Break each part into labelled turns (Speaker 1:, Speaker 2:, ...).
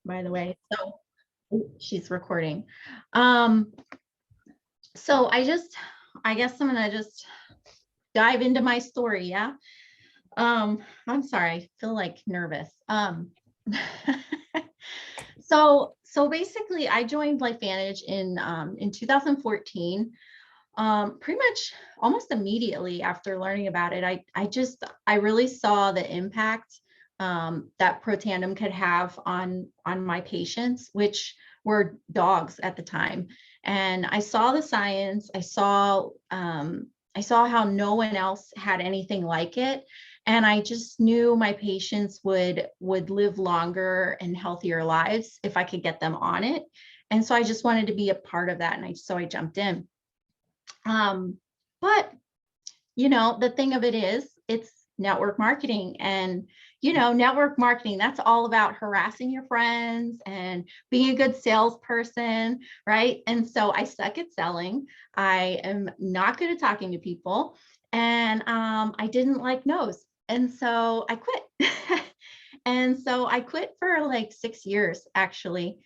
Speaker 1: by the way. So she's recording. So I guess I'm gonna just dive into my story. Yeah. I'm sorry, I feel like nervous. So basically I joined LifeVantage in 2014. Pretty much almost immediately after learning about it, I really saw the impact that Protandim could have on my patients, which were dogs at the time. And I saw the science. I saw how no one else had anything like it. And I just knew my patients would live longer and healthier lives if I could get them on it. And so I just wanted to be a part of that. And so I jumped in. But the thing of it is, it's network marketing, and network marketing, that's all about harassing your friends and being a good salesperson, right? And so I suck at selling. I am not good at talking to people, and I didn't like no's. And so I quit. And so I quit for like 6 years, actually.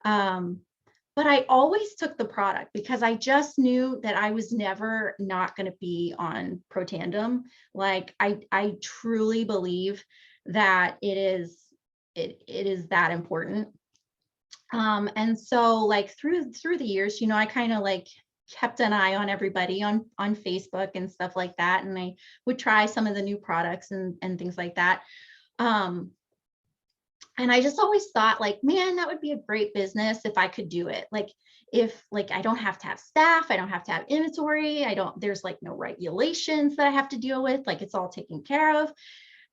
Speaker 1: But I always took the product because I just knew that I was never not going to be on Protandim. Like I truly believe that it is that important. And so like through the years, I kind of like kept an eye on everybody on Facebook and stuff like that. And I would try some of the new products and things like that. And I just always thought like, man, that would be a great business if I could do it. Like if like I don't have to have staff, I don't have to have inventory, there's like no regulations that I have to deal with, like it's all taken care of.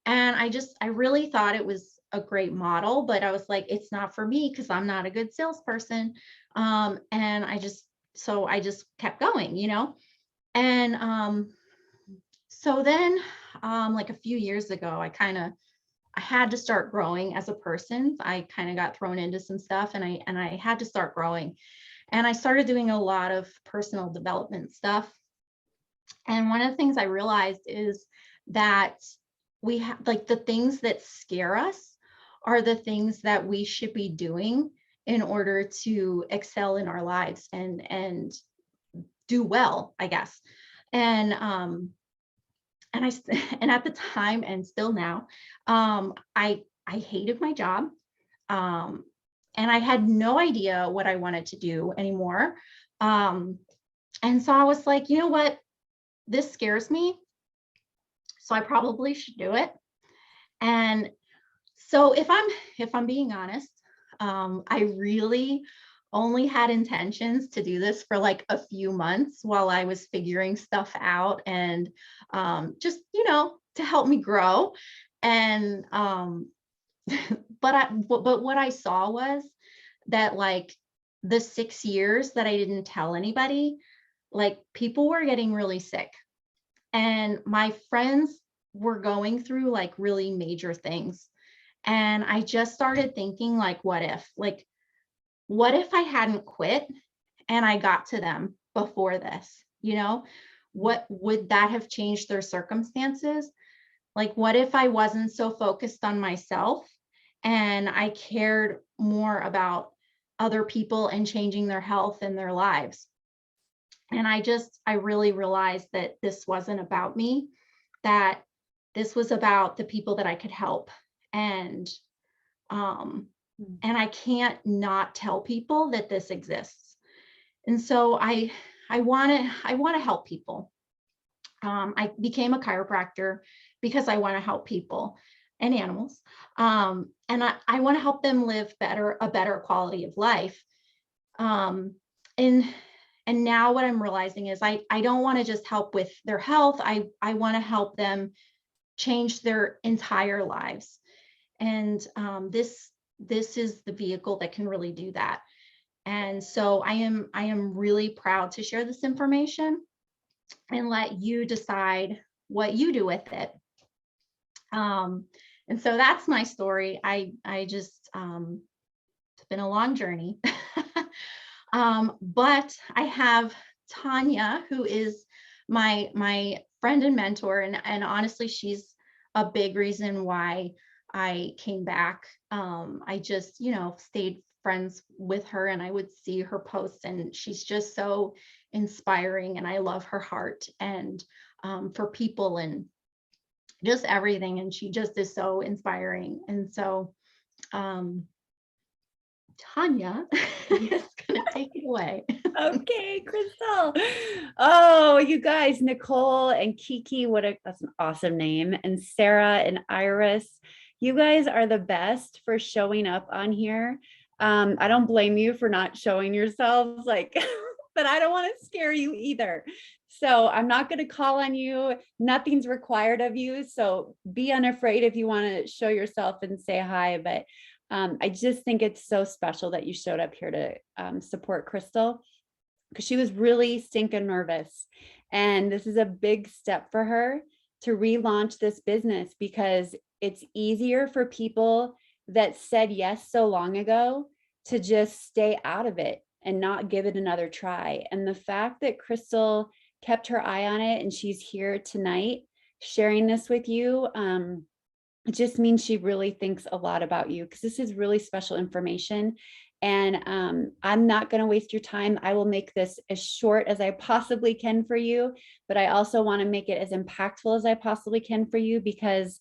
Speaker 1: And I really thought it was a great model, but I was like, it's not for me because I'm not a good salesperson. And I just kept going, And so then like a few years ago, I had to start growing as a person. I kind of got thrown into some stuff, and I had to start growing. And I started doing a lot of personal development stuff. And one of the things I realized is that we have like the things that scare us are the things that we should be doing in order to excel in our lives and do well, I guess. And at the time, and still now, I hated my job, and I had no idea what I wanted to do anymore. And so I was like, you know what, this scares me, so I probably should do it. And so if I'm being honest, I really only had intentions to do this for like a few months while I was figuring stuff out, and just to help me grow. And but what I saw was that like the 6 years that I didn't tell anybody, like people were getting really sick, and my friends were going through like really major things. And I just started thinking like, what if I hadn't quit and I got to them before this? What would that have changed their circumstances? Like, what if I wasn't so focused on myself and I cared more about other people and changing their health and their lives? And I really realized that this wasn't about me, that this was about the people that I could help. And I can't not tell people that this exists. And so I want to help people. I became a chiropractor because I want to help people and animals. And I want to help them live a better quality of life. And now what I'm realizing is I don't want to just help with their health. I want to help them change their entire lives. And this is the vehicle that can really do that. And so I am really proud to share this information and let you decide what you do with it. And so that's my story. I just it's been a long journey. But I have Tanya, who is my friend and mentor, and honestly, she's a big reason why I came back. I just, you know, stayed friends with her, and I would see her posts, and she's just so inspiring, and I love her heart and for people and just everything. And she just is so inspiring. And so um, Tanya is going to take it away.
Speaker 2: Okay, Crystal. Oh, you guys, Nicole and Kiki, that's an awesome name. And Sarah and Iris, you guys are the best for showing up on here. I don't blame you for not showing yourselves, like, but I don't want to scare you either. So I'm not going to call on you. Nothing's required of you. So be unafraid if you want to show yourself and say hi. But I just think it's so special that you showed up here to support Crystal, because she was really stinking nervous. And this is a big step for her to relaunch this business, because it's easier for people that said yes so long ago to just stay out of it and not give it another try. And the fact that Crystal kept her eye on it and she's here tonight sharing this with you, it just means she really thinks a lot about you, because this is really special information. And I'm not going to waste your time. I will make this as short as I possibly can for you, but I also want to make it as impactful as I possibly can for you, because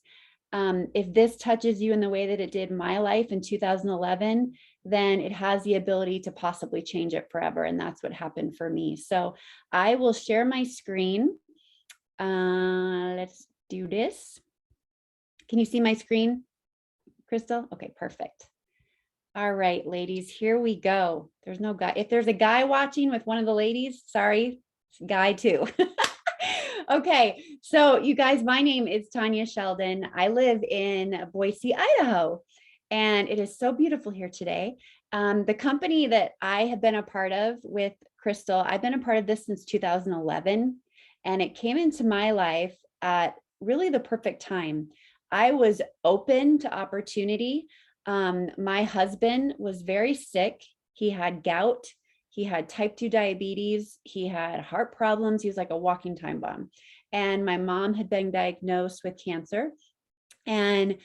Speaker 2: if this touches you in the way that it did my life in 2011, then it has the ability to possibly change it forever. And that's what happened for me. So I will share my screen. Let's do this. Can you see my screen, Crystal? Okay, perfect. All right, ladies, here we go. There's no guy. If there's a guy watching with one of the ladies, sorry, it's a guy too. Okay, so you guys, my name is Tanya Sheldon. I live in Boise, Idaho, and it is so beautiful here today. The company that I have been a part of with Crystal, I've been a part of this since 2011, and it came into my life at really the perfect time. I was open to opportunity. My husband was very sick. He had gout. He had type 2 diabetes. He had heart problems. He was like a walking time bomb. And my mom had been diagnosed with cancer. And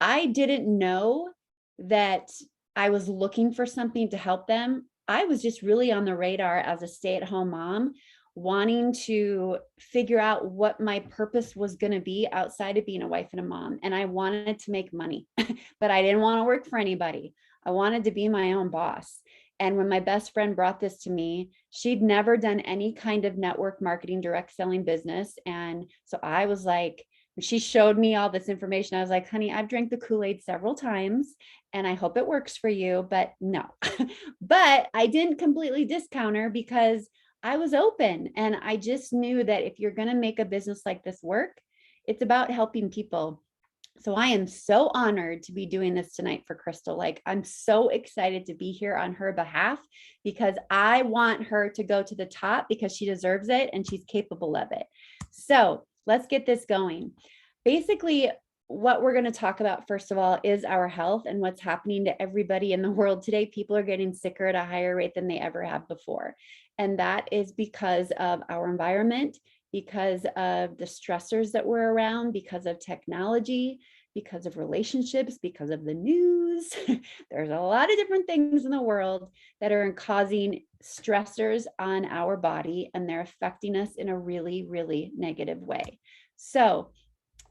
Speaker 2: I didn't know that I was looking for something to help them. I was just really on the radar as a stay-at-home mom, wanting to figure out what my purpose was going to be outside of being a wife and a mom. And I wanted to make money, but I didn't want to work for anybody. I wanted to be my own boss. And when my best friend brought this to me, she'd never done any kind of network marketing, direct selling business. And so I was like, when she showed me all this information, I was like, honey, I've drank the Kool-Aid several times and I hope it works for you, but no. But I didn't completely discount her, because I was open, and I just knew that if you're going to make a business like this work, it's about helping people. So I am so honored to be doing this tonight for Crystal. Like, I'm so excited to be here on her behalf, because I want her to go to the top, because she deserves it and she's capable of it. So let's get this going. Basically, what we're going to talk about, first of all, is our health and what's happening to everybody in the world today. People are getting sicker at a higher rate than they ever have before. And that is because of our environment, because of the stressors that we're around, because of technology, because of relationships, because of the news. There's a lot of different things in the world that are causing stressors on our body, and they're affecting us in a really, really negative way. So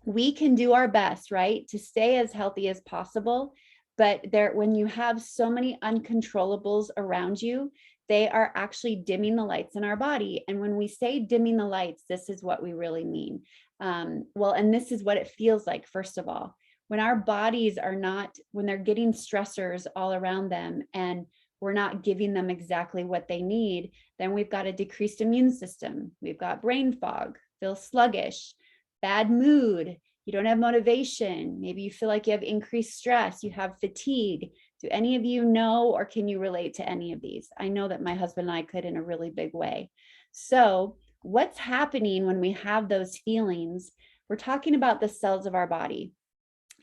Speaker 2: we can do our best, right, to stay as healthy as possible. But when you have so many uncontrollables around you, they are actually dimming the lights in our body. And when we say dimming the lights, this is what we really mean. And this is what it feels like, first of all. When our bodies are not, when they're getting stressors all around them and we're not giving them exactly what they need, then we've got a decreased immune system. We've got brain fog, feel sluggish, bad mood. You don't have motivation. Maybe you feel like you have increased stress. You have fatigue. Do any of you know, or can you relate to any of these? I know that my husband and I could in a really big way. So what's happening when we have those feelings? We're talking about the cells of our body.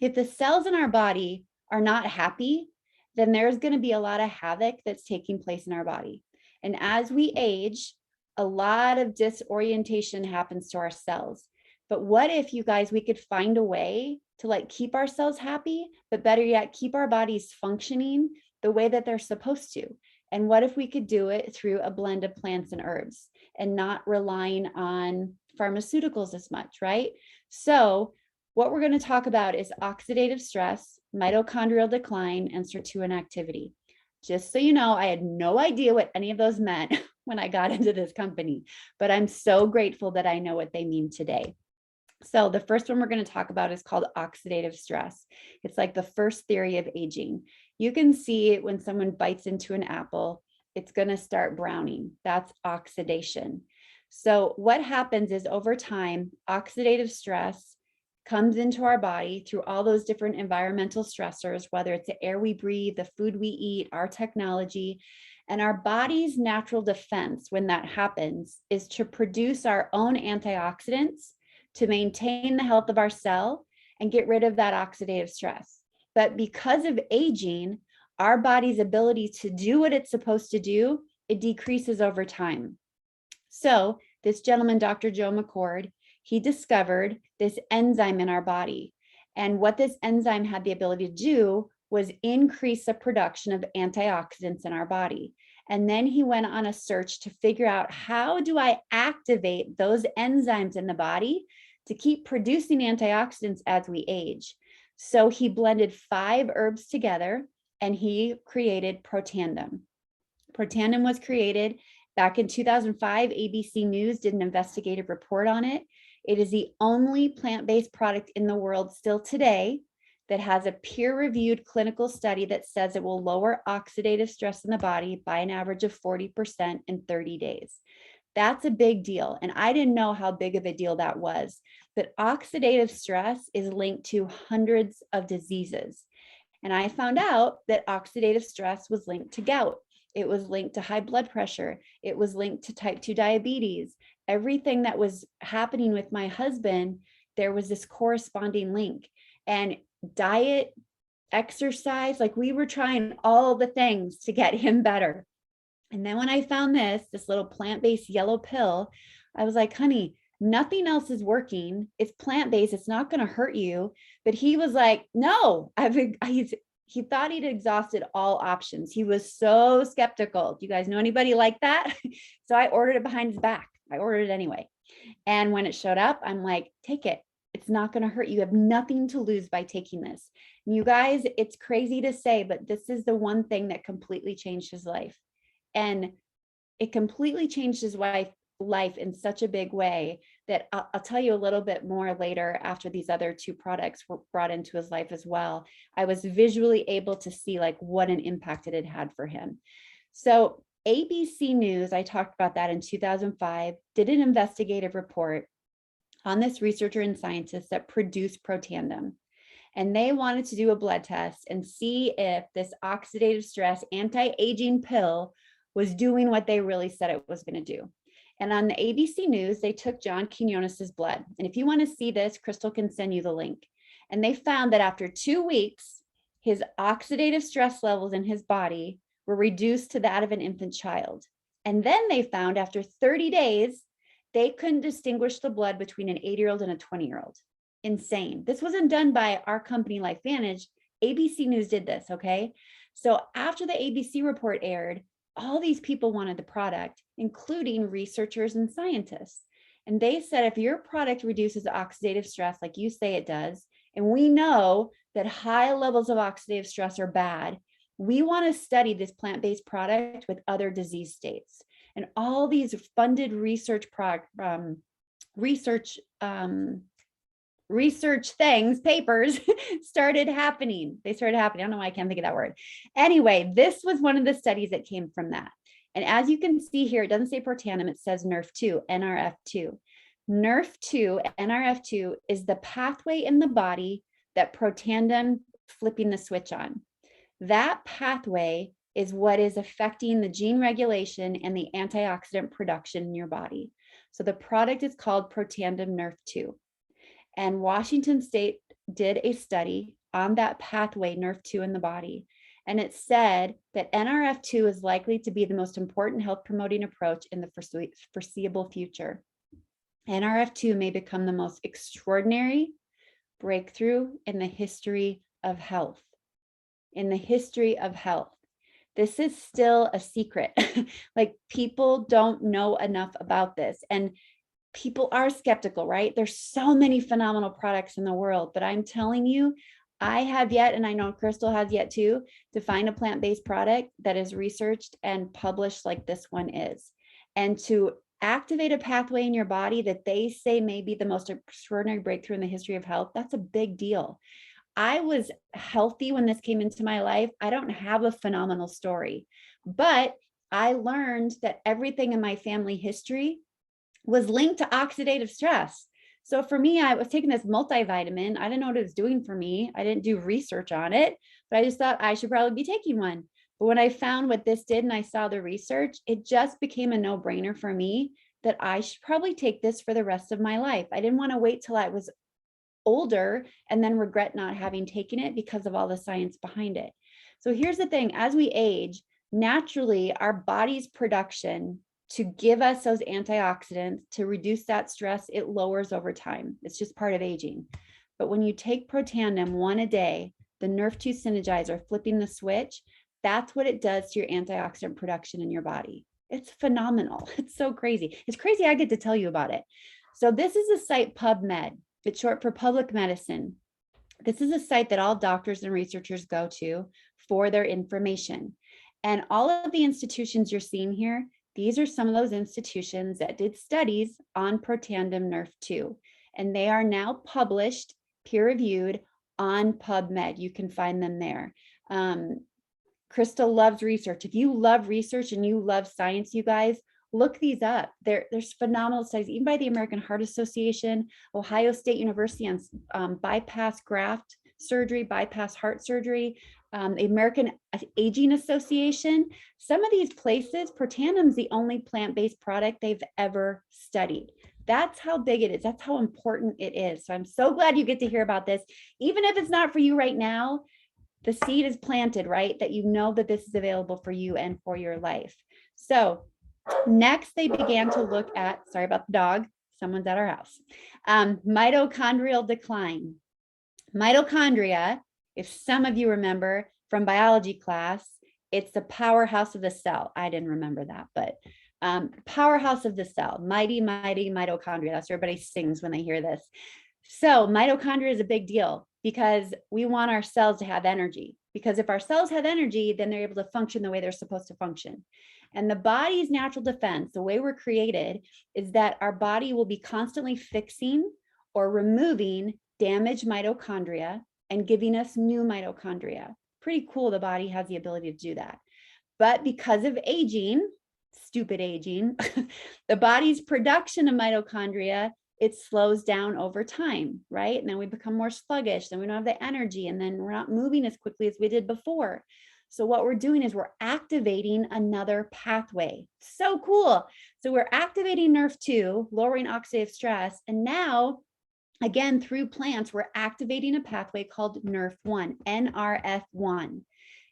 Speaker 2: If the cells in our body are not happy, then there's going to be a lot of havoc that's taking place in our body. And as we age, a lot of disorientation happens to our cells. But what if, you guys, we could find a way to like keep ourselves happy, but better yet, keep our bodies functioning the way that they're supposed to? And what if we could do it through a blend of plants and herbs and not relying on pharmaceuticals as much, right? So what we're going to talk about is oxidative stress, mitochondrial decline, and sirtuin activity. Just so you know, I had no idea what any of those meant when I got into this company, but I'm so grateful that I know what they mean today. So the first one we're going to talk about is called oxidative stress. It's like the first theory of aging. You can see it when someone bites into an apple, it's going to start browning. That's oxidation. So what happens is over time, oxidative stress comes into our body through all those different environmental stressors, whether it's the air we breathe, the food we eat, our technology. And our body's natural defense when that happens is to produce our own antioxidants to maintain the health of our cell and get rid of that oxidative stress. But because of aging, our body's ability to do what it's supposed to do, it decreases over time. So this gentleman, Dr. Joe McCord, he discovered this enzyme in our body. And what this enzyme had the ability to do was increase the production of antioxidants in our body. And then he went on a search to figure out, how do I activate those enzymes in the body to keep producing antioxidants as we age? So he blended 5 herbs together and he created Protandim. Protandim was created back in 2005. ABC News did an investigative report on it. It is the only plant-based product in the world still today that has a peer-reviewed clinical study that says it will lower oxidative stress in the body by an average of 40% in 30 days. That's a big deal. And I didn't know how big of a deal that was. But oxidative stress is linked to hundreds of diseases. And I found out that oxidative stress was linked to gout. It was linked to high blood pressure. It was linked to type 2 diabetes. Everything that was happening with my husband, there was this corresponding link. And diet, exercise, like we were trying all the things to get him better. And then when I found this little plant-based yellow pill, I was like, honey, nothing else is working. It's plant-based. It's not going to hurt you. But he was like, no, he thought he'd exhausted all options. He was so skeptical. Do you guys know anybody like that? So I ordered it behind his back. I ordered it anyway. And when it showed up, I'm like, take it. It's not going to hurt you. You have nothing to lose by taking this. And you guys, it's crazy to say, but this is the one thing that completely changed his life. And it completely changed his life in such a big way that I'll tell you a little bit more later after these other 2 products were brought into his life as well. I was visually able to see like what an impact it had for him. So ABC News, I talked about that in 2005, did an investigative report on this researcher and scientist that produced Protandim. And they wanted to do a blood test and see if this oxidative stress anti-aging pill was doing what they really said it was going to do. And on the ABC News, they took John Quinones's blood. And if you want to see this, Crystal can send you the link. And they found that after 2 weeks, his oxidative stress levels in his body were reduced to that of an infant child. And then they found after 30 days, they couldn't distinguish the blood between an 80-year-old and a 20-year-old. Insane. This wasn't done by our company, LifeVantage. ABC News did this, okay? So after the ABC report aired, all these people wanted the product, including researchers and scientists. And they said, if your product reduces oxidative stress like you say it does, and we know that high levels of oxidative stress are bad, we want to study this plant-based product with other disease states. And all these funded research papers started happening. They started happening. I don't know why I can't think of that word. Anyway, this was one of the studies that came from that. And as you can see here, it doesn't say Protandim, it says NRF2, NRF2. NRF2, NRF2 is the pathway in the body that Protandim flipping the switch on. That pathway is what is affecting the gene regulation and the antioxidant production in your body. So the product is called Protandim NRF2. And Washington State did a study on that pathway NRF2 in the body. And it said that NRF2 is likely to be the most important health promoting approach in the foreseeable future. NRF2 may become the most extraordinary breakthrough in the history of health. In the history of health. This is still a secret. Like, people don't know enough about this, and people are skeptical, right? There's so many phenomenal products in the world, but I'm telling you, I have yet, and I know Crystal has yet too, to find a plant-based product that is researched and published like this one is. And to activate a pathway in your body that they say may be the most extraordinary breakthrough in the history of health, that's a big deal. I was healthy when this came into my life. I don't have a phenomenal story, but I learned that everything in my family history was linked to oxidative stress. So for me, I was taking this multivitamin. I didn't know what it was doing for me. I didn't do research on it, but I just thought I should probably be taking one. But when I found what this did and I saw the research, it just became a no-brainer for me that I should probably take this for the rest of my life. I didn't want to wait till I was older and then regret not having taken it because of all the science behind it. So here's the thing, as we age, naturally our body's production to give us those antioxidants, to reduce that stress, it lowers over time. It's just part of aging. But when you take Protandim one a day, the NRF2 Synergizer, flipping the switch, that's what it does to your antioxidant production in your body. It's phenomenal. It's so crazy. It's crazy I get to tell you about it. So this is a site, Pubmed. It's short for public medicine. This is a site that all doctors and researchers go to for their information. And all of the institutions you're seeing here, these are some of those institutions that did studies on Protandim NRF2. And they are now published, peer-reviewed on PubMed. You can find them there. Crystal loves research. If you love research and you love science, you guys, look these up. There's phenomenal studies, even by the American Heart Association, Ohio State University on bypass graft surgery, bypass heart surgery, the American Aging Association. Some of these places, Protandim is the only plant-based product they've ever studied. That's how big it is. That's how important it is. So I'm so glad you get to hear about this. Even if it's not for you right now, the seed is planted, right? That you know that this is available for you and for your life. So next, they began to look at, sorry about the dog, someone's at our house, mitochondrial decline. Mitochondria, if some of you remember from biology class, it's the powerhouse of the cell. I didn't remember that, but powerhouse of the cell, mighty, mighty mitochondria. That's what everybody sings when they hear this. So mitochondria is a big deal because we want our cells to have energy. Because if our cells have energy, then they're able to function the way they're supposed to function. And the body's natural defense, the way we're created, is that our body will be constantly fixing or removing damaged mitochondria and giving us new mitochondria. Pretty cool, the body has the ability to do that. But because of aging, stupid aging, the body's production of mitochondria, it slows down over time, right? And then we become more sluggish, then we don't have the energy, and then we're not moving as quickly as we did before. So what we're doing is we're activating another pathway. So cool. So we're activating NRF2, lowering oxidative stress. And now, again, through plants, we're activating a pathway called NRF1, NRF1.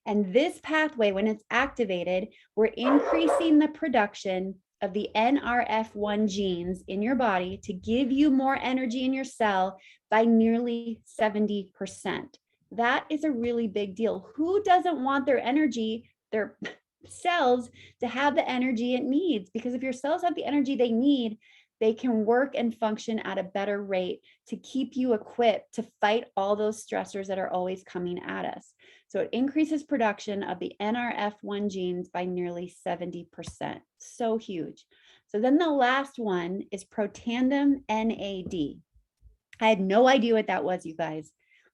Speaker 2: And this pathway, when it's activated, we're increasing the production of the NRF1 genes in your body to give you more energy in your cell by nearly 70%. That is a really big deal. Who doesn't want their energy, their cells, to have the energy it needs? Because if your cells have the energy they need, they can work and function at a better rate to keep you equipped to fight all those stressors that are always coming at us. So it increases production of the NRF1 genes by nearly 70%. So huge. So then the last one is Protandim NAD. I had no idea what that was, you guys,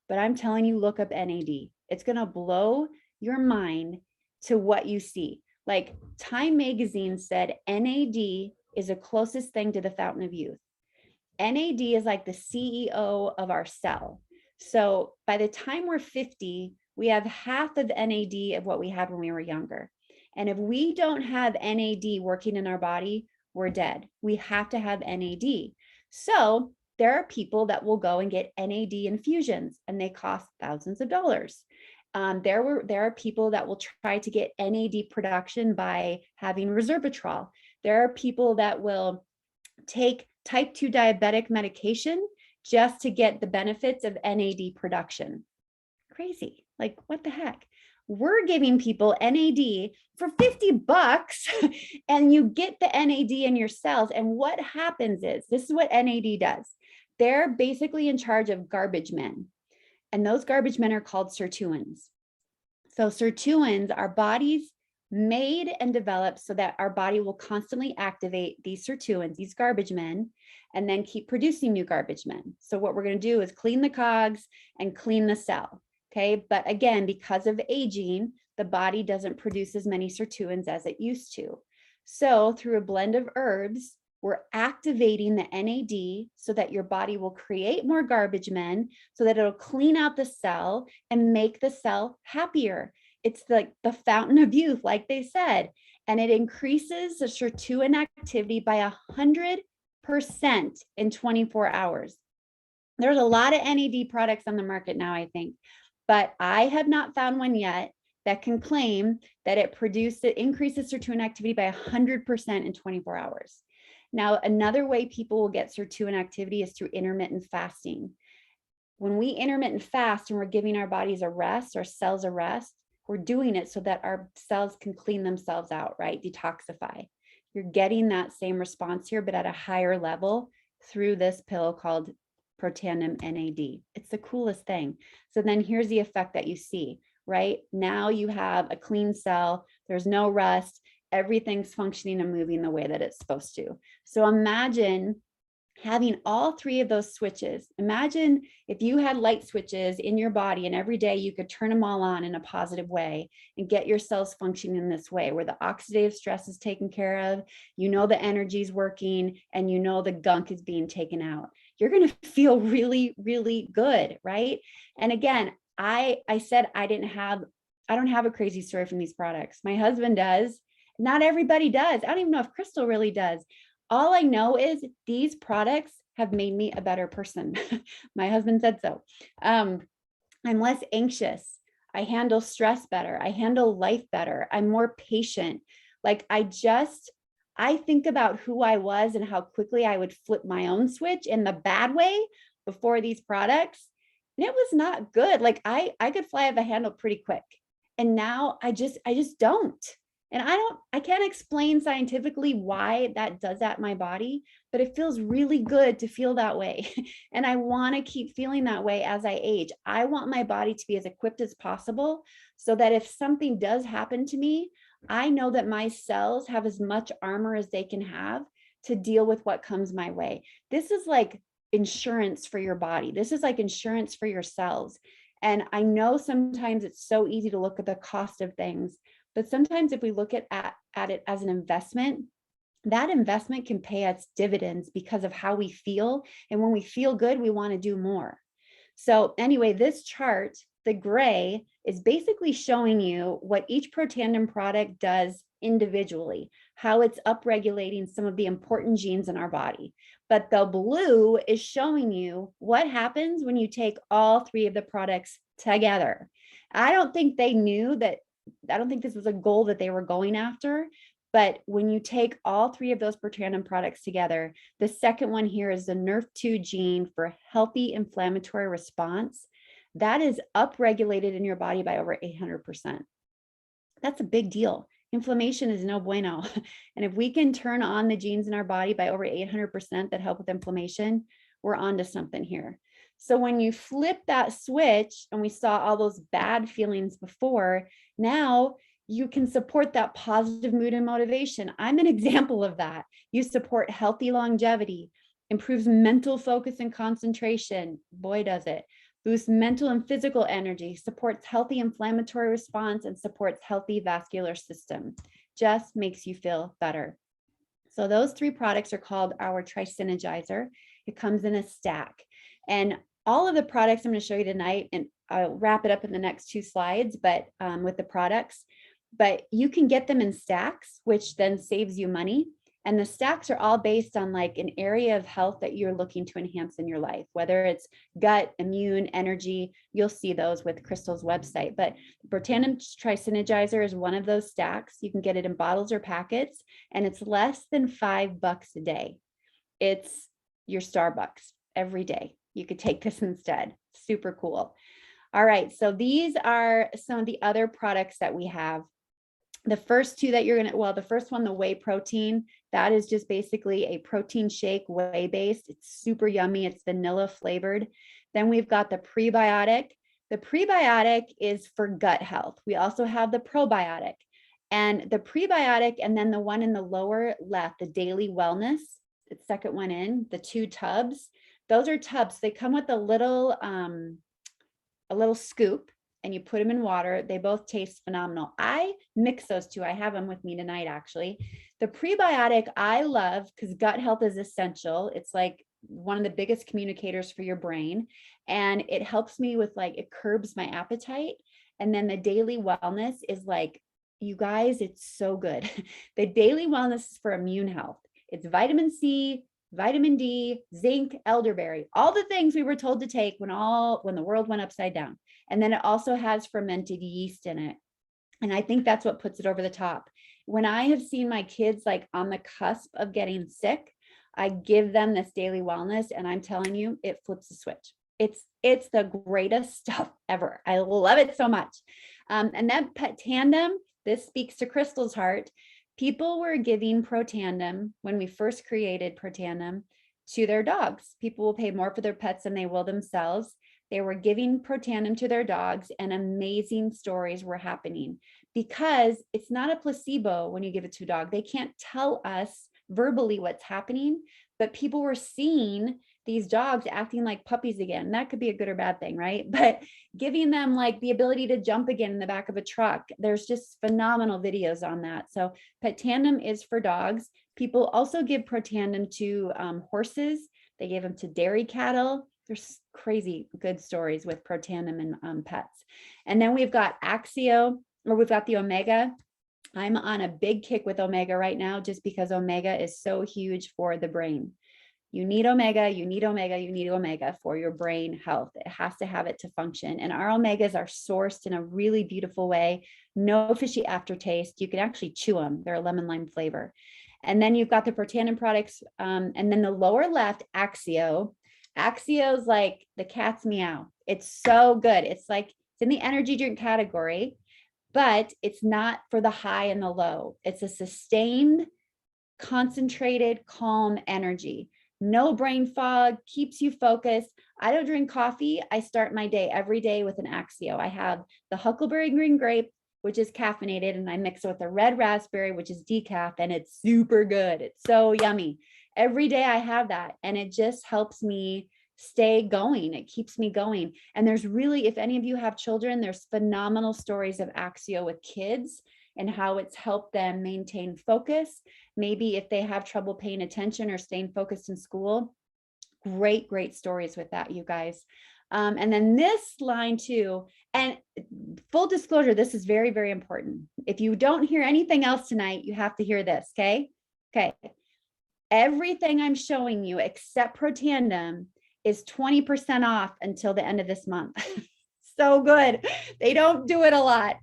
Speaker 2: but I'm telling you, look up NAD. It's going to blow your mind to what you see. Like Time magazine said, NAD is the closest thing to the fountain of youth. NAD is like the CEO of our cell. So by the time we're 50, we have half of NAD of what we had when we were younger. And if we don't have NAD working in our body, we're dead. We have to have NAD. So there are people that will go and get NAD infusions, and they cost thousands of dollars. There are people that will try to get NAD production by having resveratrol. There are people that will take type 2 diabetic medication just to get the benefits of NAD production. Crazy. Like, what the heck? We're giving people NAD for $50 and you get the NAD in your cells. And what happens is, this is what NAD does. They're basically in charge of garbage men. And those garbage men are called sirtuins. So sirtuins, our bodies made and developed so that our body will constantly activate these sirtuins, these garbage men, and then keep producing new garbage men. So what we're going to do is clean the cogs and clean the cell. Okay. But again, because of aging, the body doesn't produce as many sirtuins as it used to. So through a blend of herbs, we're activating the NAD so that your body will create more garbage men, so that it'll clean out the cell and make the cell happier. It's like the fountain of youth, like they said, and it increases the sirtuin activity by 100% in 24 hours. There's a lot of NAD products on the market now, I think, but I have not found one yet that can claim that it increases sirtuin activity by 100% in 24 hours. Now, another way people will get sirtuin activity is through intermittent fasting. When we intermittent fast and we're giving our bodies a rest, our cells a rest, we're doing it so that our cells can clean themselves out, right? Detoxify. You're getting that same response here, but at a higher level through this pill called Protandim NAD. It's the coolest thing. So then here's the effect that you see, right? Now you have a clean cell. There's no rust. Everything's functioning and moving the way that it's supposed to. So imagine having all three of those switches. Imagine if you had light switches in your body and every day you could turn them all on in a positive way and get your cells functioning in this way, where the oxidative stress is taken care of, you know the energy is working, and you know the gunk is being taken out. You're going to feel really, really good, right? And again, I said I don't have a crazy story from these products. My husband does. Not everybody does. I don't even know if Crystal really does. All I know is these products have made me a better person. My husband said so. I'm less anxious. I handle stress better. I handle life better. I'm more patient. Like I think about who I was and how quickly I would flip my own switch in the bad way before these products. And it was not good. Like I could fly off the handle pretty quick. And now I just don't. And I can't explain scientifically why that does that in my body, but it feels really good to feel that way. And I want to keep feeling that way as I age. I want my body to be as equipped as possible so that if something does happen to me, I know that my cells have as much armor as they can have to deal with what comes my way. This is like insurance for your body. This is like insurance for your cells. And I know sometimes it's so easy to look at the cost of things. But sometimes if we look at it as an investment, that investment can pay us dividends because of how we feel. And when we feel good, we want to do more. So anyway, this chart, the gray, is basically showing you what each Protandim product does individually, how it's upregulating some of the important genes in our body. But the blue is showing you what happens when you take all three of the products together. I don't think they knew that. I don't think this was a goal that they were going after, but when you take all three of those Protandim products together, the second one here is the NRF2 gene for healthy inflammatory response. That is upregulated in your body by over 800%. That's a big deal. Inflammation is no bueno. And if we can turn on the genes in our body by over 800% that help with inflammation, we're onto something here. So when you flip that switch, and we saw all those bad feelings before, now you can support that positive mood and motivation. I'm an example of that. You support healthy longevity, improves mental focus and concentration. Boy, does it. Boosts mental and physical energy, supports healthy inflammatory response, and supports healthy vascular system. Just makes you feel better. So those three products are called our Synergizer. It comes in a stack. And all of the products I'm going to show you tonight, and I'll wrap it up in the next 2 slides, but with the products, but you can get them in stacks, which then saves you money. And the stacks are all based on like an area of health that you're looking to enhance in your life, whether it's gut, immune, energy. You'll see those with Crystal's website. But Protandim Synergizer is one of those stacks. You can get it in bottles or packets, and it's less than $5 a day. It's your Starbucks every day. You could take this instead. Super cool. All right, so these are some of the other products that we have. The first two that you're gonna, well, the first one, the whey protein, that is just basically a protein shake, whey based. It's super yummy. It's vanilla flavored. Then we've got the prebiotic. The prebiotic is for gut health. We also have the probiotic. And the prebiotic, and then the one in the lower left, the daily wellness, the second one in, the 2 tubs. Those are tubs. They come with a little scoop, and you put them in water. They both taste phenomenal. I mix those two. I have them with me tonight, actually. The prebiotic I love because gut health is essential. It's like one of the biggest communicators for your brain. And it helps me with it curbs my appetite. And then the daily wellness is like, you guys, it's so good. The daily wellness is for immune health. It's vitamin C, vitamin D, zinc, elderberry, all the things we were told to take when the world went upside down. And then it also has fermented yeast in it. And I think that's what puts it over the top. When I have seen my kids on the cusp of getting sick, I give them this daily wellness, and I'm telling you, it flips the switch. It's the greatest stuff ever. I love it so much. And then Protandim, this speaks to Crystal's heart. People were giving Protandim when we first created Protandim to their dogs. People will pay more for their pets than they will themselves. They were giving Protandim to their dogs, and amazing stories were happening because it's not a placebo when you give it to a dog. They can't tell us verbally what's happening, but people were seeing these dogs acting like puppies again. That could be a good or bad thing, right? But giving them the ability to jump again in the back of a truck. There's just phenomenal videos on that. So Protandim is for dogs. People also give Protandim to horses. They give them to dairy cattle. There's crazy good stories with Protandim and pets. And then we've got we've got the omega. I'm on a big kick with omega right now, just because omega is so huge for the brain. You need omega, you need omega, you need omega for your brain health. It has to have it to function. And our omegas are sourced in a really beautiful way. No fishy aftertaste. You can actually chew them. They're a lemon lime flavor. And then you've got the Protandim products. And then the lower left, Axio. Axio is like the cat's meow. It's so good. It's in the energy drink category, but it's not for the high and the low. It's a sustained, concentrated, calm energy. No brain fog, keeps you focused. I don't drink coffee. I start my day every day with an Axio. I have the huckleberry green grape, which is caffeinated, and I mix it with a red raspberry, which is decaf, and it's super good. It's so yummy. Every day I have that, and it just helps me stay going. It keeps me going. And there's really, if any of you have children, there's phenomenal stories of Axio with kids and how it's helped them maintain focus. Maybe if they have trouble paying attention or staying focused in school, great stories with that, you guys. And then this line too, and full disclosure, this is very, very important. If you don't hear anything else tonight, you have to hear this, okay? Okay. Everything I'm showing you except Protandim is 20% off until the end of this month. So good. They don't do it a lot.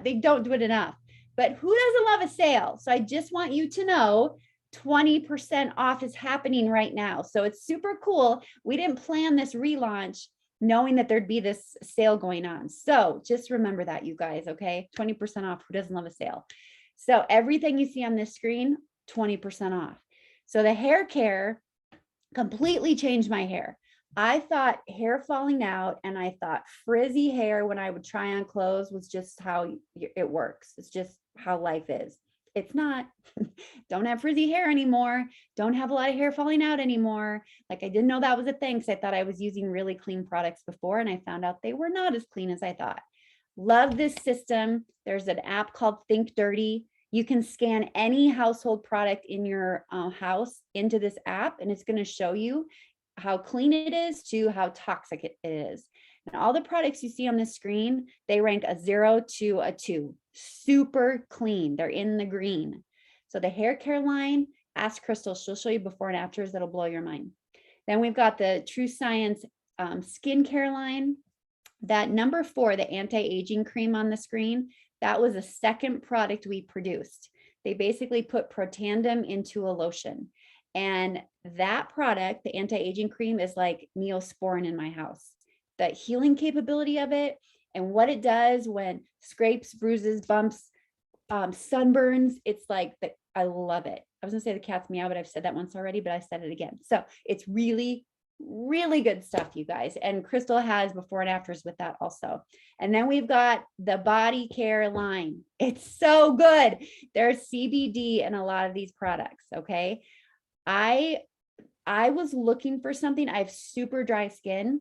Speaker 2: They don't do it enough. But who doesn't love a sale? So I just want you to know 20% off is happening right now. So it's super cool. We didn't plan this relaunch knowing that there'd be this sale going on. So just remember that, you guys, okay? 20% off. Who doesn't love a sale? So everything you see on this screen, 20% off. So the hair care completely changed my hair. I thought hair falling out and I thought frizzy hair when I would try on clothes was just how it works. It's just how life is. It's not. Don't have frizzy hair anymore. Don't have a lot of hair falling out anymore. I didn't know that was a thing because I thought I was using really clean products before, and I found out they were not as clean as I thought. Love this system. There's an app called Think Dirty. You can scan any household product in your house into this app, and it's going to show you how clean it is to how toxic it is. And all the products you see on the screen, they rank a 0 to a 2. Super clean. They're in the green. So the hair care line, ask Crystal. She'll show you before and afters that'll blow your mind. Then we've got the True Science skincare line. That number 4, the anti-aging cream on the screen, that was a second product we produced. They basically put Protandim into a lotion. And that product, the anti-aging cream, is like Neosporin in my house. That healing capability of it and what it does when scrapes, bruises, bumps, sunburns, it's like that. I love it. I was gonna say the cat's meow, but I've said that once already, but I said it again. So it's really, really good stuff, you guys. And Crystal has before and afters with that also. And then we've got the body care line. It's so good. There's CBD in a lot of these products. Okay. I was looking for something. I have super dry skin.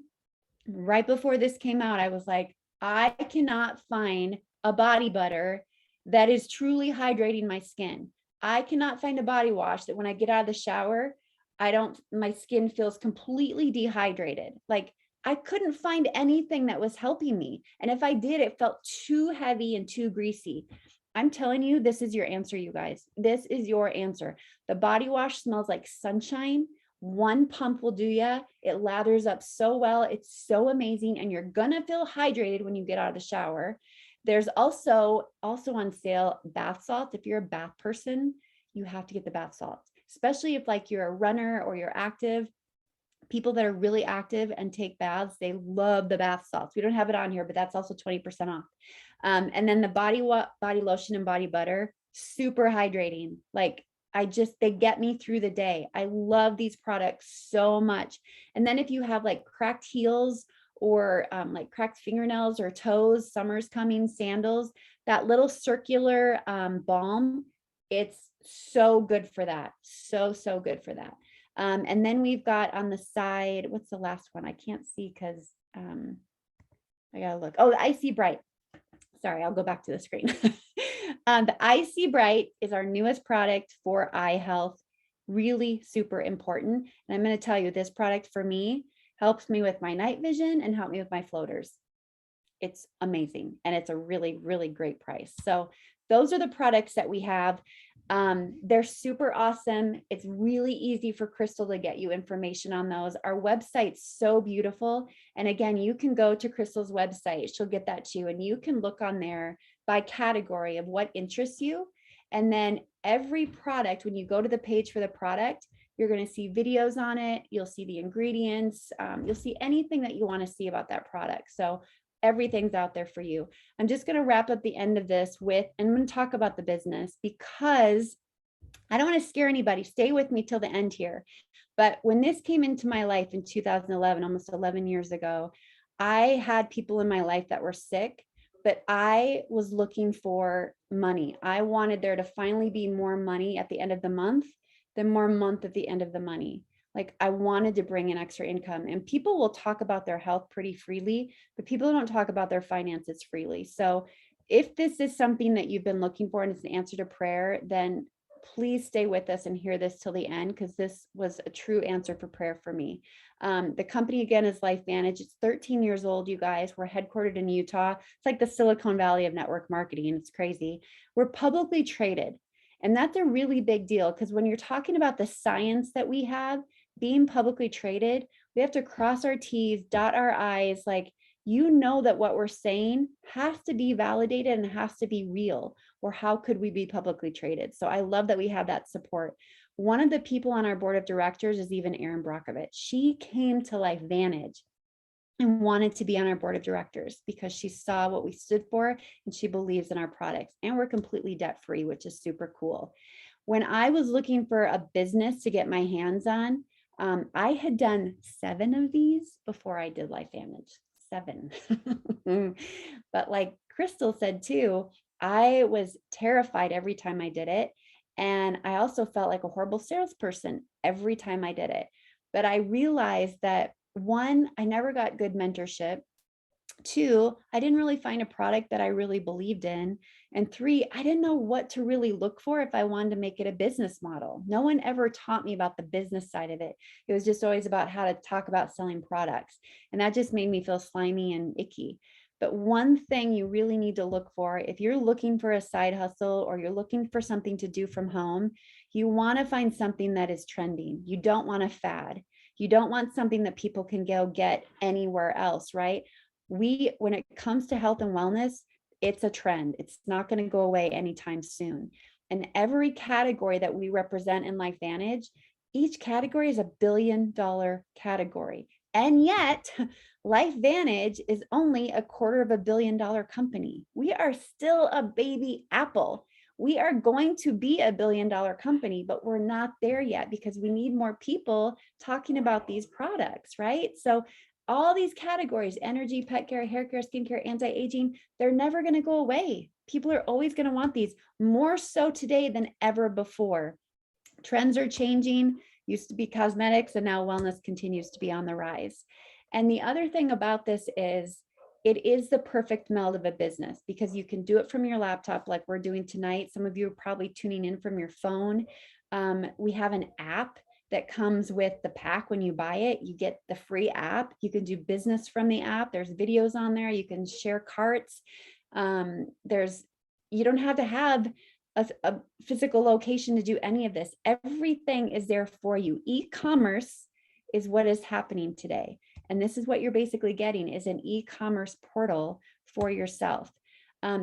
Speaker 2: Right before this came out, I was like, I cannot find a body butter that is truly hydrating my skin. I cannot find a body wash that when I get out of the shower, my skin feels completely dehydrated. Like I couldn't find anything that was helping me. And if I did, it felt too heavy and too greasy. I'm telling you, this is your answer, you guys. This is your answer. The body wash smells like sunshine. One pump will do ya. It lathers up so well. It's so amazing. And you're gonna feel hydrated when you get out of the shower. There's also on sale bath salt. If you're a bath person, you have to get the bath salt, especially if like you're a runner or you're active. People that are really active and take baths, they love the bath salts. We don't have it on here, but that's also 20% off. And then the body lotion and body butter, super hydrating. Like they get me through the day. I love these products so much. And then if you have like cracked heels or like cracked fingernails or toes, summer's coming, sandals, that little circular balm, it's so good for that. So good for that. And then we've got on the side, what's the last one? I can't see because I gotta look. Oh, the Icy Bright. Sorry, I'll go back to the screen. The Icy Bright is our newest product for eye health. Really super important. And I'm going to tell you, this product for me helps me with my night vision and help me with my floaters. It's amazing. And it's a really, really great price. So those are the products that we have. They're super awesome. It's really easy for Crystal to get you information on those. Our website's so beautiful. And again, you can go to Crystal's website. She'll get that to you. And you can look on there by category of what interests you. And then every product, when you go to the page for the product, you're going to see videos on it. You'll see the ingredients. You'll see anything that you want to see about that product. So everything's out there for you. I'm just going to wrap up the end of this and I'm going to talk about the business because I don't want to scare anybody. Stay with me till the end here. But when this came into my life in 2011, almost 11 years ago, I had people in my life that were sick, but I was looking for money. I wanted there to finally be more money at the end of the month than more month at the end of the money. Like I wanted to bring in extra income, and people will talk about their health pretty freely, but people don't talk about their finances freely. So if this is something that you've been looking for and it's an answer to prayer, then please stay with us and hear this till the end, because this was a true answer for prayer for me. The company again is LifeVantage. It's 13 years old, you guys. We're headquartered in Utah. It's like the Silicon Valley of network marketing. It's crazy. We're publicly traded. And that's a really big deal, because when you're talking about the science that we have, being publicly traded, we have to cross our T's, dot our I's. Like, you know that what we're saying has to be validated and has to be real, or how could we be publicly traded? So I love that we have that support. One of the people on our board of directors is even Erin Brockovich. She came to LifeVantage and wanted to be on our board of directors because she saw what we stood for and she believes in our products, and we're completely debt free, which is super cool. When I was looking for a business to get my hands on, I had done 7 of these before I did LifeVantage. 7. But like Crystal said too, I was terrified every time I did it. And I also felt like a horrible salesperson every time I did it. But I realized that 1, I never got good mentorship. 2, I didn't really find a product that I really believed in. And 3, I didn't know what to really look for if I wanted to make it a business model. No one ever taught me about the business side of it. It was just always about how to talk about selling products. And that just made me feel slimy and icky. But one thing you really need to look for, if you're looking for a side hustle or you're looking for something to do from home, you want to find something that is trending. You don't want a fad. You don't want something that people can go get anywhere else, right? When it comes to health and wellness, it's a trend. It's not going to go away anytime soon. And every category that we represent in LifeVantage Each category is $1 billion category. And yet LifeVantage is only $250 million company. We are still a baby apple. We are going to be $1 billion company, but we're not there yet because we need more people talking about these products, right? So all these categories, energy, pet care, hair care, skincare, anti-aging, they're never going to go away. People are always going to want these, more so today than ever before. Trends are changing. Used to be cosmetics, and now wellness continues to be on the rise. And the other thing about this is it is the perfect meld of a business because you can do it from your laptop like we're doing tonight. Some of you are probably tuning in from your phone. We have an app that comes with the pack. When you buy it, you get the free app. You can do business from the app. There's videos on there. You can share carts. You don't have to have a physical location to do any of this. Everything is there for you. E-commerce is what is happening today. And this is what you're basically getting, is an e-commerce portal for yourself.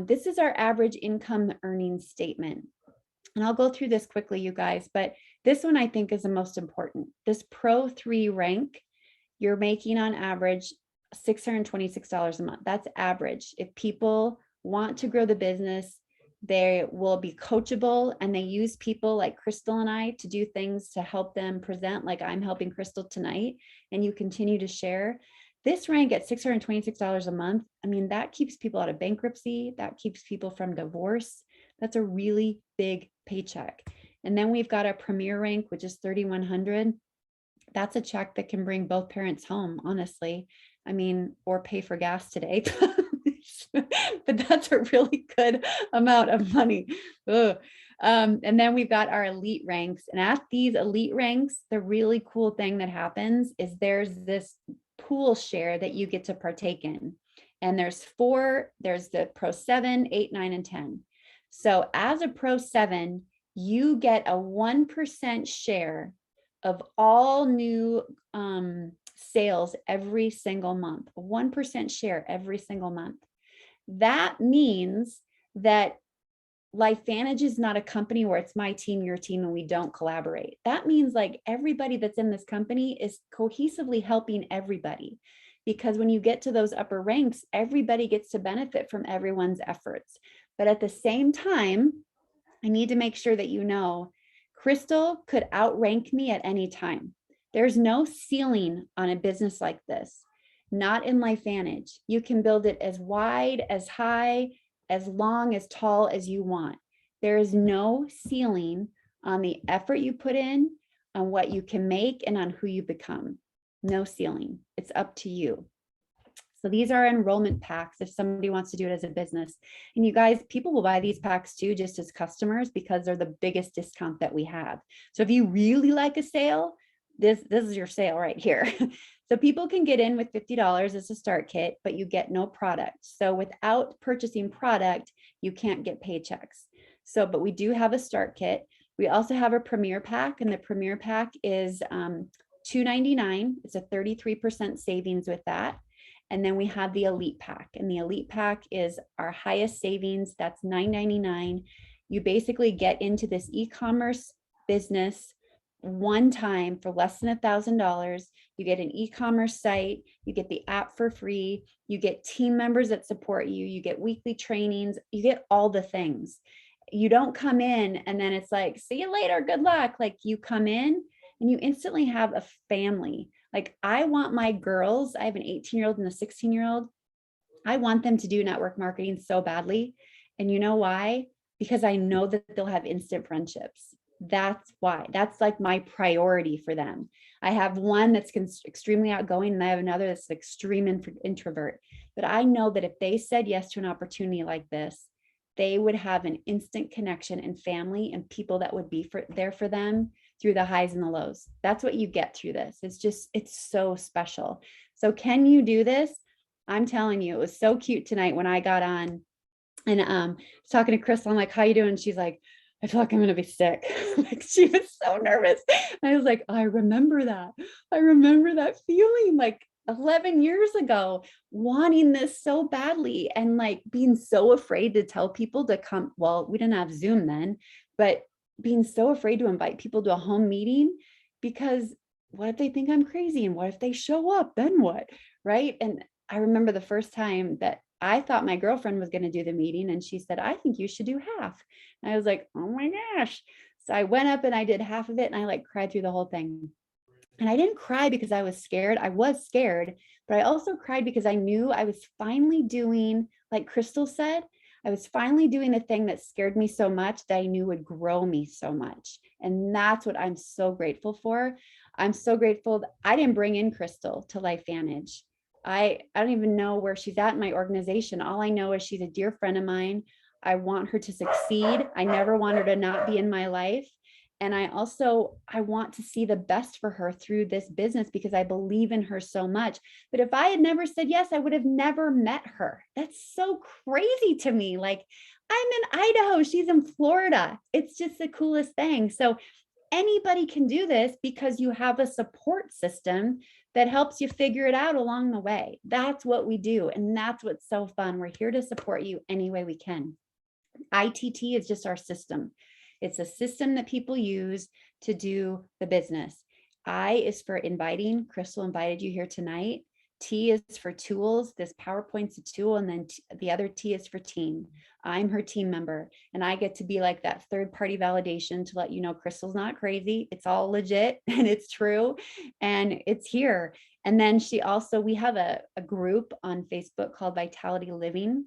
Speaker 2: This is our average income earning statement. And I'll go through this quickly, you guys, but this one I think is the most important. This Pro 3 rank, you're making on average $626 a month. That's average. If people want to grow the business, they will be coachable, and they use people like Crystal and I to do things to help them present, like I'm helping Crystal tonight, and you continue to share. This rank at $626 a month, I mean, that keeps people out of bankruptcy. That keeps people from divorce. That's a really big paycheck. And then we've got a premier rank, which is $3,100. That's a check that can bring both parents home, honestly. I mean, or pay for gas today. But that's a really good amount of money. And then we've got our elite ranks. And at these elite ranks, the really cool thing that happens is there's this pool share that you get to partake in. And there's the Pro 7, 8, 9, and 10. So as a Pro 7, you get a 1% share of all new sales every single month, a 1% share every single month. That means that LifeVantage is not a company where it's my team, your team, and we don't collaborate. That means like everybody that's in this company is cohesively helping everybody, because when you get to those upper ranks, everybody gets to benefit from everyone's efforts. But at the same time, I need to make sure that you know, Crystal could outrank me at any time. There's no ceiling on a business like this. Not in LifeVantage. You can build it as wide, as high, as long, as tall as you want. There is no ceiling on the effort you put in, on what you can make, and on who you become. No ceiling. It's up to you. So these are enrollment packs if somebody wants to do it as a business. And you guys, people will buy these packs too, just as customers, because they're the biggest discount that we have. So if you really like a sale, this is your sale right here. So people can get in with $50 as a start kit, but you get no product. So without purchasing product, you can't get paychecks. So, but we do have a start kit. We also have a premier pack, and the premier pack is $299. It's a 33% savings with that. And then we have the elite pack, and the elite pack is our highest savings. That's $999. You basically get into this e-commerce business one time for less than $1,000. You get an e-commerce site, you get the app for free, you get team members that support you, you get weekly trainings, you get all the things. You don't come in and then it's like, see you later, good luck. Like, you come in and you instantly have a family. Like, I want my girls, I have an 18-year-old and a 16-year-old. I want them to do network marketing so badly. And you know why? Because I know that they'll have instant friendships. That's why. That's like my priority for them. I have one that's extremely outgoing, and I have another that's an extreme introvert. But I know that if they said yes to an opportunity like this, they would have an instant connection and family and people that would be there for them through the highs and the lows. That's what you get through this. It's so special. So can you do this? I'm telling you, it was so cute tonight when I got on and I was talking to Crystal. I'm like, how you doing? She's like, I feel like I'm going to be sick. Like, she was so nervous. I was like, I remember that. I remember that feeling like 11 years ago, wanting this so badly and like being so afraid to tell people to come. Well, we didn't have Zoom then, but being so afraid to invite people to a home meeting because what if they think I'm crazy? And what if they show up? Then what? Right. And I remember the first time that I thought my girlfriend was going to do the meeting, and she said, I think you should do half. And I was like, oh my gosh. So I went up and I did half of it, and I like cried through the whole thing. And I didn't cry because I was scared. I was scared, but I also cried because I knew I was finally doing, like Crystal said, I was finally doing the thing that scared me so much that I knew would grow me so much. And that's what I'm so grateful for. I'm so grateful that I didn't bring in Crystal to LifeVantage. I don't even know where she's at in my organization. All I know is she's a dear friend of mine. I want her to succeed. I never want her to not be in my life. And I want to see the best for her through this business because I believe in her so much. But if I had never said yes, I would have never met her. That's so crazy to me. Like, I'm in Idaho, she's in Florida. It's just the coolest thing. So anybody can do this because you have a support system that helps you figure it out along the way. That's what we do. And that's what's so fun. We're here to support you any way we can. ITT is just our system. It's a system that people use to do the business. I is for inviting. Crystal invited you here tonight. T is for tools. This PowerPoint's a tool. And then the other T is for team. I'm her team member. And I get to be like that third party validation to let you know Crystal's not crazy. It's all legit and it's true. And it's here. And then we have a group on Facebook called Vitality Living.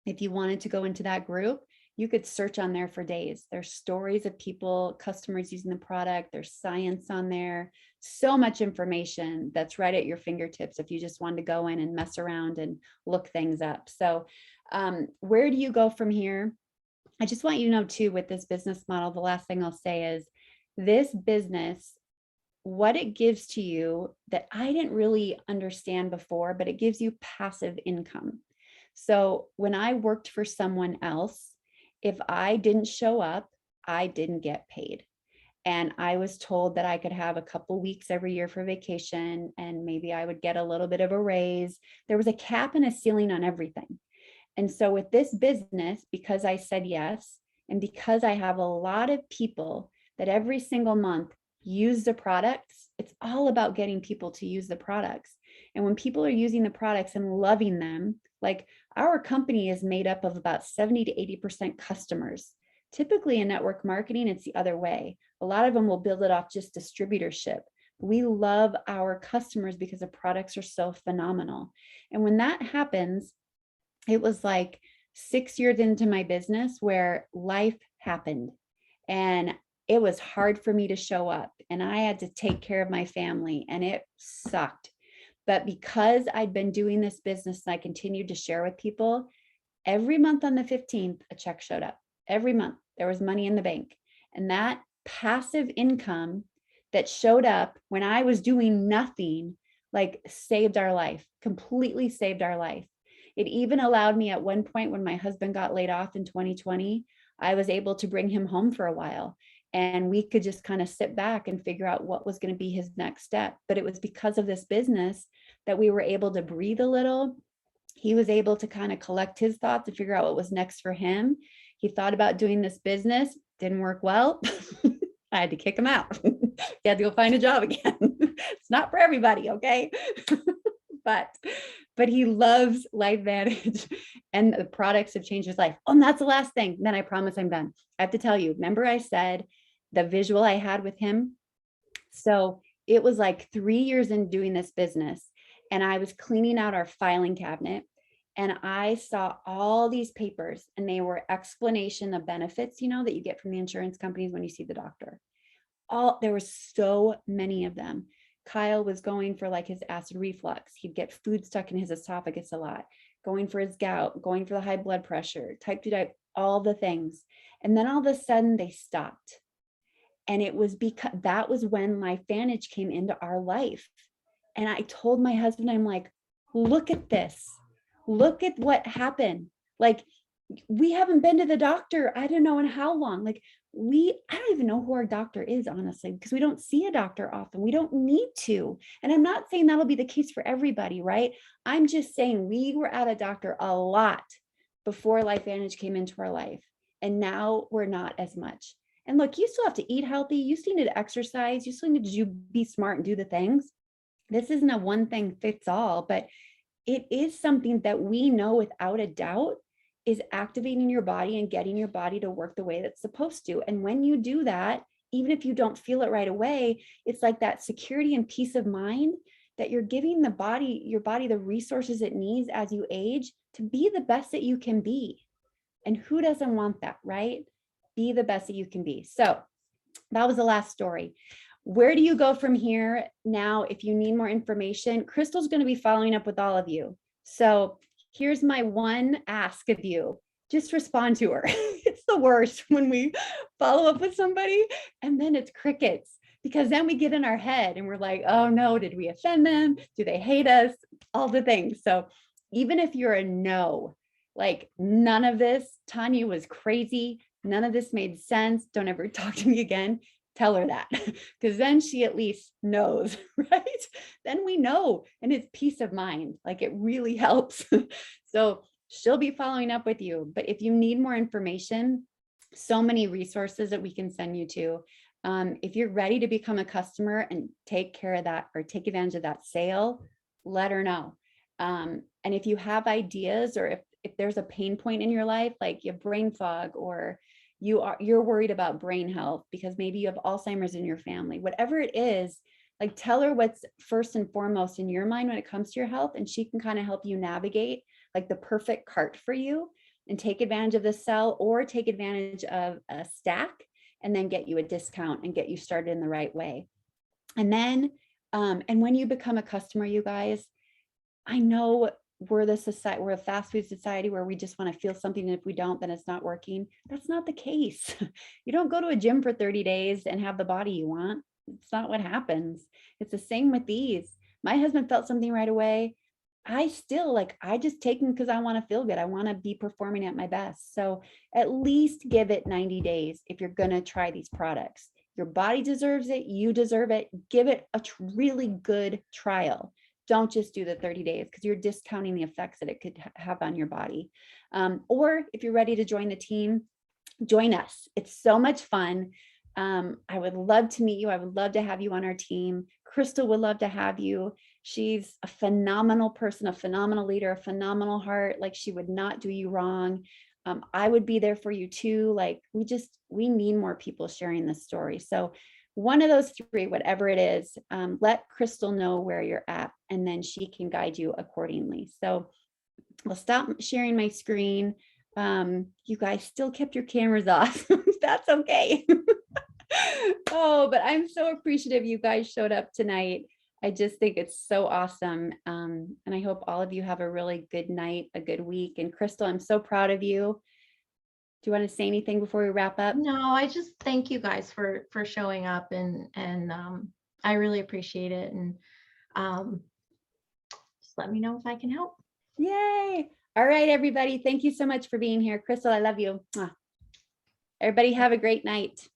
Speaker 2: If you wanted to go into that group, you could search on there for days. There's stories of people, customers using the product. There's science on there. So much information that's right at your fingertips if you just wanted to go in and mess around and look things up. So where do you go from here? I just want you to know too, with this business model, the last thing I'll say is this business, what it gives to you that I didn't really understand before, but it gives you passive income. So when I worked for someone else, if I didn't show up, I didn't get paid. And I was told that I could have a couple weeks every year for vacation, and maybe I would get a little bit of a raise. There was a cap and a ceiling on everything. And so with this business, because I said yes, and because I have a lot of people that every single month use the products, it's all about getting people to use the products. And when people are using the products and loving them, like our company is made up of about 70 to 80% customers. Typically in network marketing, it's the other way. A lot of them will build it off just distributorship. We love our customers because the products are so phenomenal. And when that happens, it was like 6 years into my business where life happened and it was hard for me to show up and I had to take care of my family and it sucked. But because I'd been doing this business and I continued to share with people, every month on the 15th, a check showed up. Every month there was money in the bank. And that passive income that showed up when I was doing nothing, like saved our life, completely saved our life. It even allowed me at one point when my husband got laid off in 2020, I was able to bring him home for a while. And we could just kind of sit back and figure out what was going to be his next step. But it was because of this business that we were able to breathe a little. He was able to kind of collect his thoughts and figure out what was next for him. He thought about doing this business, didn't work well. I had to kick him out. He had to go find a job again. It's not for everybody, okay? But he loves LifeVantage and the products have changed his life. Oh, and that's the last thing. Then I promise I'm done. I have to tell you, remember I said the visual I had with him? So it was like 3 years in doing this business and I was cleaning out our filing cabinet and I saw all these papers and they were explanation of benefits, you know, that you get from the insurance companies when you see the doctor. There were so many of them. Kyle was going for like his acid reflux. He'd get food stuck in his esophagus a lot, going for his gout, going for the high blood pressure, type 2 diabetes, all the things. And then all of a sudden they stopped. And it was because that was when LifeVantage came into our life. And I told my husband, I'm like, look at this. Look at what happened. Like, we haven't been to the doctor, I don't know in how long. Like, I don't even know who our doctor is, honestly, because we don't see a doctor often. We don't need to. And I'm not saying that'll be the case for everybody, right? I'm just saying we were at a doctor a lot before LifeVantage came into our life. And now we're not as much. And look, you still have to eat healthy. You still need to exercise. You still need to be smart and do the things. This isn't a one thing fits all, but it is something that we know without a doubt is activating your body and getting your body to work the way that's supposed to. And when you do that, even if you don't feel it right away, it's like that security and peace of mind that you're giving your body the resources it needs as you age to be the best that you can be. And who doesn't want that, right? Be the best that you can be. So that was the last story. Where do you go from here? Now, if you need more information, Crystal's going to be following up with all of you. So here's my one ask of you. Just respond to her. It's the worst when we follow up with somebody and then it's crickets, because then we get in our head and we're like, oh no, did we offend them? Do they hate us? All the things. So even if you're a no, like none of this, Tanya was crazy. None of this made sense. Don't ever talk to me again. Tell her that, because then she at least knows, right? Then we know, and it's peace of mind. Like it really helps. So she'll be following up with you. But if you need more information, so many resources that we can send you to. If you're ready to become a customer and take care of that or take advantage of that sale, let her know. And if you have ideas, or if there's a pain point in your life, like you have brain fog, or you're worried about brain health because maybe you have Alzheimer's in your family, whatever it is, like tell her what's first and foremost in your mind when it comes to your health, and she can kind of help you navigate like the perfect cart for you and take advantage of the sell or take advantage of a stack and then get you a discount and get you started in the right way. And then, and when you become a customer, you guys, I know we're a fast food society where we just want to feel something. And if we don't, then it's not working. That's not the case. You don't go to a gym for 30 days and have the body you want. It's not what happens. It's the same with these. My husband felt something right away. I just take them because I want to feel good. I want to be performing at my best. So at least give it 90 days if you're going to try these products. Your body deserves it. You deserve it. Give it a really good trial. Don't just do the 30 days because you're discounting the effects that it could have on your body. Or if you're ready to join the team, join us. It's so much fun. I would love to meet you. I would love to have you on our team. Crystal would love to have you. She's a phenomenal person, a phenomenal leader, a phenomenal heart. Like she would not do you wrong. I would be there for you too. Like we need more people sharing this story. So one of those three, whatever it is, let Crystal know where you're at, and then she can guide you accordingly. So I'll stop sharing my screen. You guys still kept your cameras off. That's okay. Oh, but I'm so appreciative you guys showed up tonight. I just think it's so awesome. And I hope all of you have a really good night, a good week. And Crystal, I'm so proud of you. Do you want to say anything before we wrap up?
Speaker 1: No, I just thank you guys for showing up, and I really appreciate it. And just let me know if I can help.
Speaker 2: Yay. All right, everybody. Thank you so much for being here. Crystal, I love you. Everybody have a great night.